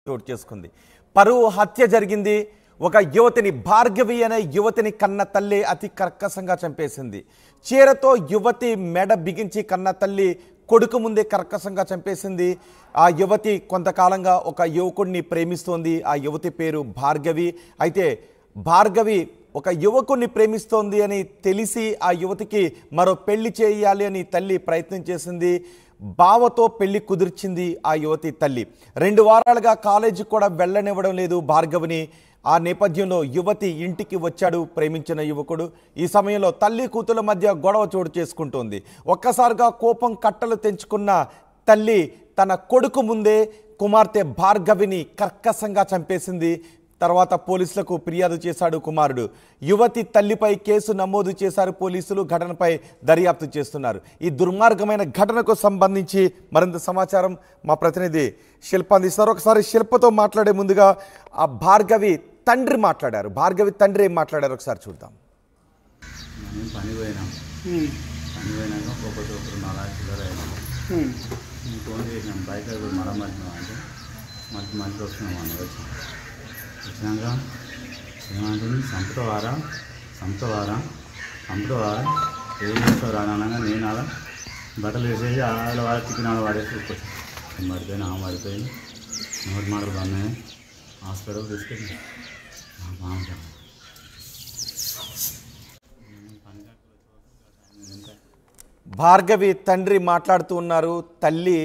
చోటు చేసుకుంది. పరువు హత్య జరిగింది. ఒక యువతిని భార్గవి అనే యువతిని కన్న తల్లి అతి కర్కశంగా చంపేసింది. చీరతో యువతి మెడ బిగించి కన్న తల్లి కొడుకు ముందే కర్కశంగా చంపేసింది. ఆ యువతి కొంతకాలంగా ఒక యువకుడిని ప్రేమిస్తోంది. ఆ యువతి పేరు భార్గవి. అయితే భార్గవి ఒక యువకుడిని ప్రేమిస్తోంది అని తెలిసి ఆ యువతికి మరో పెళ్లి చేయాలి అని తల్లి ప్రయత్నం చేసింది. బావతో పెళ్లి కుదిర్చింది ఆ యువతి తల్లి. 2 వారాలుగా కాలేజీకి కూడా వెళ్ళనివ్వడం లేదు భార్గవిని. ఆ నేపథ్యంలో యువతి ఇంటికి వచ్చాడు ప్రేమించిన యువకుడు. ఈ సమయంలో తల్లి కూతుల మధ్య గొడవ చోటు చేసుకుంటోంది. ఒక్కసారిగా కోపం కట్టలు తెంచుకున్న తల్లి తన కొడుకు ముందే కుమార్తె భార్గవిని కర్కశంగా చంపేసింది. తర్వాత పోలీసులకు ఫిర్యాదు చేశాడు కుమారుడు. యువతి తల్లిపై కేసు నమోదు చేశారు పోలీసులు. ఘటనపై దర్యాప్తు చేస్తున్నారు. ఈ దుర్మార్గమైన ఘటనకు సంబంధించి మరింత సమాచారం మా ప్రతినిధి శిల్ప అందిస్తారు. ఒకసారి శిల్పతో మాట్లాడే ముందుగా ఆ భార్గవి తండ్రి మాట్లాడారు. భార్గవి తండ్రి ఏం మాట్లాడారు ఒకసారి చూద్దాం. పని పోయినాక ఒకరు ఫోన్ చేసినాం. బైక్ మరమ్మట్టినాం అంటే మంచి వస్తున్నాం అన్న వచ్చినాక ఏమంటుంది సంపుతవారా ఏం చేస్తావు రానగా నేను అలా బట్టలు వేసేసి ఆడ వాడ చికెన్ వాడేసి పడిపోయింది. పడిపోయి నోటి మాటలు బంద్ హాస్పిటల్ తీసుకెళ్ళి భార్గవి తండ్రి మాట్లాడుతూ ఉన్నారు. తల్లి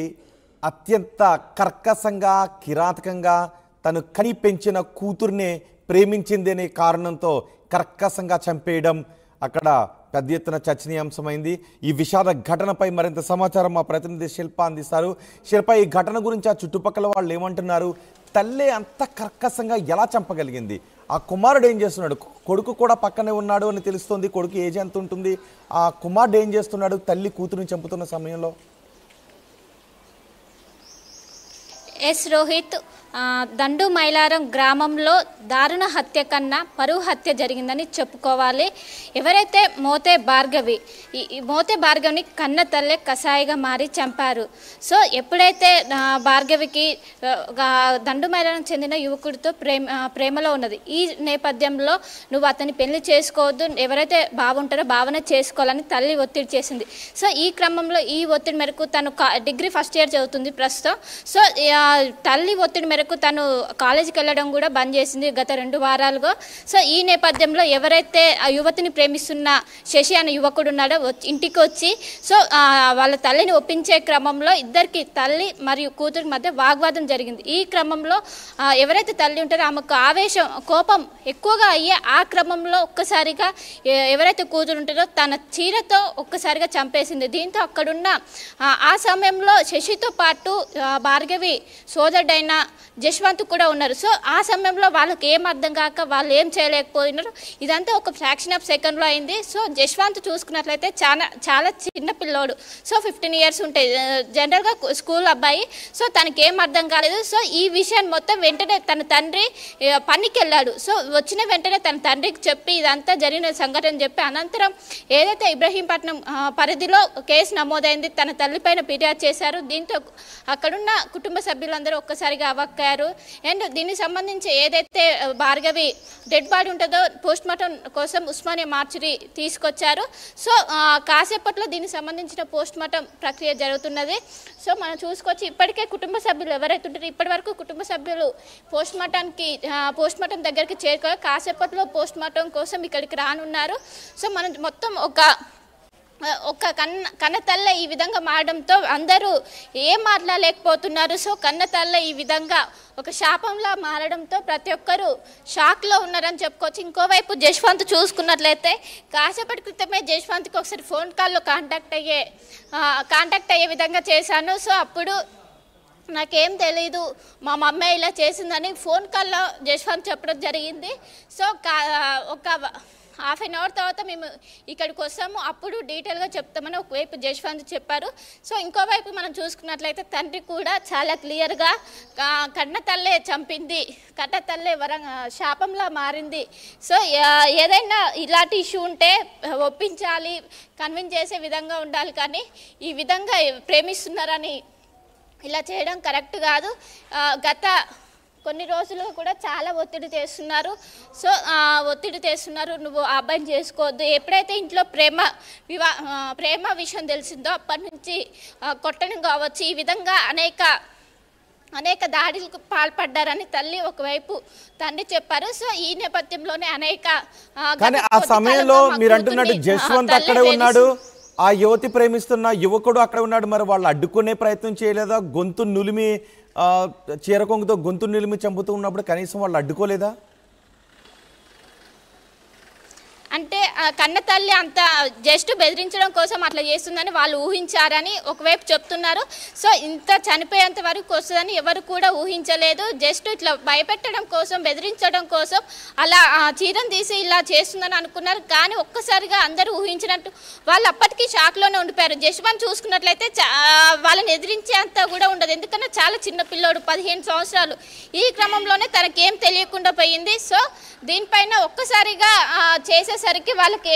అత్యంత కర్కశంగా కిరాతకంగా తను కని పెంచిన కూతుర్నే ప్రేమించింది అనే కారణంతో కర్కశంగా చంపేయడం అక్కడ పెద్ద ఎత్తున చర్చనీయాంశమైంది. ఈ విషాద ఘటనపై మరింత సమాచారం మా ప్రతినిధి శిల్ప అందిస్తారు. శిల్ప, ఈ ఘటన గురించి ఆ చుట్టుపక్కల వాళ్ళు ఏమంటున్నారు? తల్లి అంత కర్కశంగా ఎలా చంపగలిగింది? ఆ కుమారుడు ఏం చేస్తున్నాడు? కొడుకు కూడా పక్కనే ఉన్నాడు అని తెలుస్తుంది. కొడుకు ఏజ్ ఎంత ఉంటుంది? ఆ కుమారుడు ఏం చేస్తున్నాడు తల్లి కూతురుని చంపుతున్న సమయంలో? ఎస్ రోహిత్, దండు మైలారం గ్రామంలో దారుణ హత్య కన్నా పరువు హత్య జరిగిందని చెప్పుకోవాలి. ఎవరైతే మోతే భార్గవిని కన్న తల్లే కసాయిగా మారి చంపారు. సో ఎప్పుడైతే భార్గవికి దండు మైలారం చెందిన యువకుడితో ప్రేమలో ఉన్నది. ఈ నేపథ్యంలో నువ్వు అతన్ని పెళ్లి చేసుకోవద్దు, ఎవరైతే బాగుంటారో భావన చేసుకోవాలని తల్లి ఒత్తిడి చేసింది. సో ఈ క్రమంలో ఈ ఒత్తిడి మేరకు తను డిగ్రీ ఫస్ట్ ఇయర్ చదువుతుంది ప్రస్తుతం. సో తల్లి ఒత్తిడి మేరకు తను కాలేజీకి వెళ్ళడం కూడా బంద్ చేసింది గత 2 వారాలుగా. సో ఈ నేపథ్యంలో ఎవరైతే ఆ యువతిని ప్రేమిస్తున్న శశి అనే యువకుడు ఉన్నాడో ఇంటికి వచ్చి సో వాళ్ళ తల్లిని ఒప్పించే క్రమంలో ఇద్దరికి తల్లి మరియు కూతురి మధ్య వాగ్వాదం జరిగింది. ఈ క్రమంలో ఎవరైతే తల్లి ఉంటారో ఆమెకు కోపం ఎక్కువగా అయ్యే ఆ క్రమంలో ఒక్కసారిగా ఎవరైతే కూతురు ఉంటారో తన చీరతో ఒక్కసారిగా చంపేసింది. దీంతో అక్కడున్న ఆ సమయంలో శశితో పాటు భార్గవి సోదరుడైన జశ్వంత్ కూడా ఉన్నారు. సో ఆ సమయంలో వాళ్ళకి ఏం అర్థం కాక వాళ్ళు ఏం చేయలేకపోయినారు. ఇదంతా ఒక ఫ్రాక్షన్ ఆఫ్ సెకండ్లో అయింది. సో జశ్వంత్ చూసుకున్నట్లయితే చాలా చిన్న పిల్లోడు. సో 15 ఇయర్స్ ఉంటాయి జనరల్గా స్కూల్ అబ్బాయి. సో తనకి ఏం అర్థం కాలేదు. సో ఈ విషయాన్ని మొత్తం వెంటనే తన తండ్రి పనికి వెళ్ళాడు. సో వచ్చిన వెంటనే తన తండ్రికి చెప్పి ఇదంతా జరిగిన సంఘటన చెప్పి అనంతరం ఏదైతే ఇబ్రహీంపట్నం పరిధిలో కేసు నమోదైంది, తన తల్లిపైన ఫిర్యాదు చేశారు. దీంతో అక్కడున్న కుటుంబ సభ్యులందరూ ఒక్కసారిగా అవాక్కయ్యారు. అండ్ దీనికి సంబంధించి ఏదైతే భార్గవి డెడ్ బాడీ ఉంటుందో పోస్ట్ మార్టం కోసం ఉస్మానియా మార్చురీ తీసుకొచ్చారు. సో కాసేపట్లో దీనికి సంబంధించిన పోస్ట్ మార్టం ప్రక్రియ జరుగుతున్నది. సో మనం చూసుకొచ్చి ఇప్పటికే కుటుంబ సభ్యులు ఎవరైతే ఉంటారో ఇప్పటి వరకు కుటుంబ సభ్యులు పోస్ట్ మార్టం దగ్గరికి చేరుకోవాలి. కాసేపట్లో పోస్ట్ మార్టం కోసం ఇక్కడికి రానున్నారు. సో మనం మొత్తం ఒక కన్న తల్ల ఈ విధంగా మారడంతో అందరూ ఏం మాట్లాడలేకపోతున్నారు. సో కన్న తల్ల ఈ విధంగా ఒక శాపంలా మారడంతో ప్రతి ఒక్కరూ షాక్లో ఉన్నారని చెప్పుకోవచ్చు. ఇంకోవైపు జశ్వంత్ చూసుకున్నట్లయితే కాసేపటి క్రితమే జశ్వంత్కి ఒకసారి ఫోన్ కాల్లో కాంటాక్ట్ అయ్యే విధంగా చేశాను. సో అప్పుడు నాకేం తెలీదు, మా మమ్మీ ఇలా చేసిందని ఫోన్ కాల్లో జశ్వంత్ చెప్పడం జరిగింది. సో ఒక హాఫ్ అన్ అవర్ తర్వాత మేము ఇక్కడికి వస్తాము, అప్పుడు డీటెయిల్గా చెప్తామని ఒకవైపు జశ్వంత్ చెప్పారు. సో ఇంకోవైపు మనం చూసుకున్నట్లయితే తండ్రి కూడా చాలా క్లియర్గా కన్న తల్లే చంపింది, కన్న తల్లే శాపంలా మారింది. సో ఏదైనా ఇలాంటి ఇష్యూ ఉంటే ఒప్పించాలి, కన్విన్స్ చేసే విధంగా ఉండాలి, కానీ ఈ విధంగా ప్రేమిస్తున్నారని ఇలా చేయడం కరెక్ట్ కాదు. గత కొన్ని రోజులు కూడా చాలా ఒత్తిడి చేస్తున్నారు. సో ఒత్తిడి చేస్తున్నారు, నువ్వు ఆ అబ్బాయిని చేసుకోవద్దు. ఎప్పుడైతే ఇంట్లో ప్రేమ విషయం తెలిసిందో అప్పటి నుంచి కొట్టడం కావచ్చు, ఈ విధంగా అనేక దాడులకు పాల్పడ్డారని తల్లి ఒకవైపు తండ్రి చెప్పారు. సో ఈ నేపథ్యంలోనే కానీ ఆ సమయంలో మీరు అంటున్నట్టు జశ్వంత్ అక్కడే ఉన్నాడు, ఆ యువతి ప్రేమిస్తున్న యువకుడు అక్కడ ఉన్నాడు. మరి వాళ్ళు అడ్డుకునే ప్రయత్నం చేయలేదా? గొంతు నులిమి చీరకొంగుతో గొంతు నులిమి చంపుతూ ఉన్నప్పుడు కనీసం వాళ్ళు అడ్డుకోలేదా? అంటే కన్న తల్లి అంత జస్ట్ బెదిరించడం కోసం అట్లా చేస్తుందని వాళ్ళు ఊహించారని ఒకవైపు చెప్తున్నారు. సో ఇంత చనిపోయేంత వరకు వస్తుందని ఎవరు కూడా ఊహించలేదు. జస్ట్ ఇట్లా భయపెట్టడం కోసం, బెదిరించడం కోసం అలా చీరం తీసి ఇలా చేస్తుందని అనుకున్నారు. కానీ ఒక్కసారిగా అందరూ ఊహించినట్టు వాళ్ళు అప్పటికీ షాక్లోనే ఉండిపోయారు. జశ్వంత్ చూసుకున్నట్లయితే వాళ్ళని ఎదిరించేంత కూడా ఉండదు, ఎందుకంటే చాలా చిన్న పిల్లోడు, 15 సంవత్సరాలు. ఈ క్రమంలోనే తనకేం తెలియకుండా పోయింది. సో దీనిపైన ఒక్కసారిగా చేసేసరికి వాళ్ళకి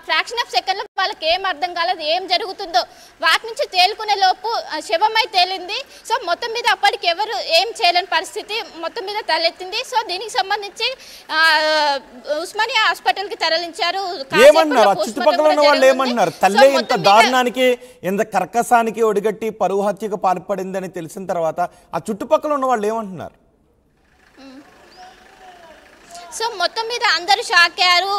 ఫ్రాక్షన్ ఆఫ్ సెకండ్లో వాళ్ళకి ఏం అర్థం కాలేదు, ఏం జరుగుతుందో. వాటి నుంచి తేలుకునే లోపు శవమై తేలింది. సో మొత్తం మీద అప్పటికి ఎవరు ఏం చేయలేని పరిస్థితి మొత్తం మీద తలెత్తింది. సో దీనికి సంబంధించి ఉస్మానియా హాస్పిటల్కి తరలించారు. ఏమన్నారు చుట్టుపక్కల ఉన్న వాళ్ళు? ఏమన్నారు? తల్లి ఇంత దారుణానికి, ఇంత కర్కసానికి ఒడిగట్టి పరువు హత్యకు పాల్పడిందని తెలిసిన తర్వాత ఆ చుట్టుపక్కల ఉన్న వాళ్ళు ఏమంటున్నారు? సో మొత్తం మీద అందరూ షాక్ అయ్యారు.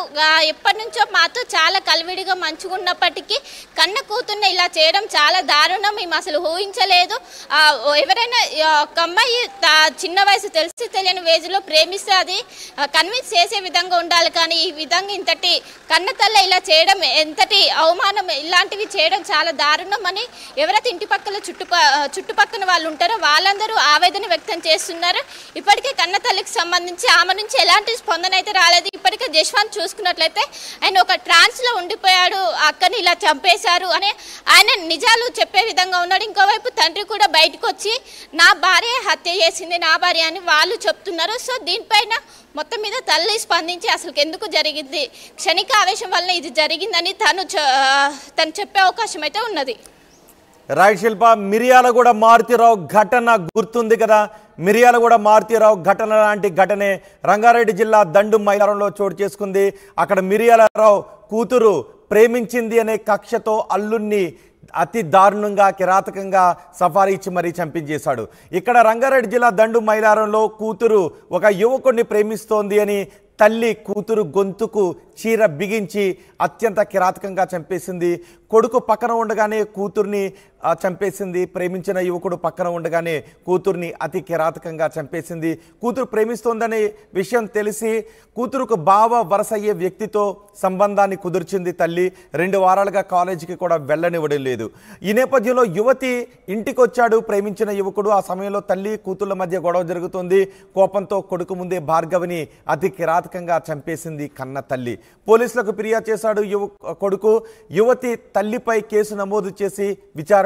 ఎప్పటి నుంచో మాతో చాలా కలివిడిగా మంచుకున్నప్పటికీ కన్న కూతుర్ని ఇలా చేయడం చాలా దారుణం, మేము అసలు ఊహించలేదు. ఎవరైనా ఒక అమ్మాయి చిన్న వయసు తెలిసి తెలియని వేజ్లో ప్రేమిస్తే అది కన్విన్స్ చేసే విధంగా ఉండాలి. కానీ ఈ విధంగా ఇంతటి కన్న తల్ల ఇలా చేయడం ఎంతటి అవమానం, ఇలాంటివి చేయడం చాలా దారుణం అని ఎవరైతే ఇంటి పక్కల చుట్టుపక్కల వాళ్ళు ఉంటారో వాళ్ళందరూ ఆవేదన వ్యక్తం చేస్తున్నారు. ఇప్పటికే కన్న తల్లికి సంబంధించి ఆమె నుంచి ఎలాంటి స్పందన అయితే రాలేదు. ఇప్పటికే జశ్వంత్ చూసుకున్నట్లయితే ఆయన ఒక ట్రాన్స్లో ఉండిపోయాడు, అక్కని ఇలా చంపేశారు అని ఆయన నిజాలు చెప్పే విధంగా ఉన్నాడు. ఇంకోవైపు తండ్రి కూడా బయటకు వచ్చి నా భార్య హత్య చేసింది, నా భార్య అని వాళ్ళు చెప్తున్నారు. సో దీనిపైన మొత్తం మీద తల్లి స్పందించి అసలు ఎందుకు జరిగింది, క్షణిక ఆవేశం వల్ల ఇది జరిగిందని తను చెప్పే అవకాశం అయితే ఉన్నది. రైట్ శిల్ప, మిర్యాలగూడ మారుతీరావు ఘటన గుర్తుంది కదా? మిర్యాలగూడ మారుతీరావు ఘటన లాంటి ఘటనే రంగారెడ్డి జిల్లా దండు మైలారంలో చోటు చేసుకుంది. అక్కడ మిర్యాలరావు కూతురు ప్రేమించింది అనే కక్షతో అల్లుణ్ణి అతి దారుణంగా, కిరాతకంగా సఫారీ ఇచ్చి మరీ చంపించేశాడు. ఇక్కడ రంగారెడ్డి జిల్లా దండు మైలారంలో కూతురు ఒక యువకుడిని ప్రేమిస్తోంది అని తల్లి కూతురు గొంతుకు చీర బిగించి అత్యంత కిరాతకంగా చంపేసింది. కొడుకు పక్కన ఉండగానే కూతుర్ని చంపేసింది. ప్రేమించిన యువకుడు పక్కన ఉండగానే కూతుర్ని అతి కిరాతకంగా చంపేసింది. కూతురు ప్రేమిస్తోందనే విషయం తెలిసి కూతురుకు బావ వరసయ్యే వ్యక్తితో సంబంధాన్ని కుదుర్చింది తల్లి. 2 వారాలుగా కాలేజీకి కూడా వెళ్ళనివ్వడం లేదు. ఈ నేపథ్యంలో యువతి ఇంటికి వచ్చాడు ప్రేమించిన యువకుడు. ఆ సమయంలో తల్లి కూతుళ్ళ మధ్య గొడవ జరుగుతుంది. కోపంతో కొడుకు ముందే భార్గవిని అతి కిరాతకంగా చంపేసింది కన్న తల్లి. పోలీసులకు ఫిర్యాదు చేశాడు కొడుకు. యువతి తల్లిపై కేసు నమోదు చేసి విచారణ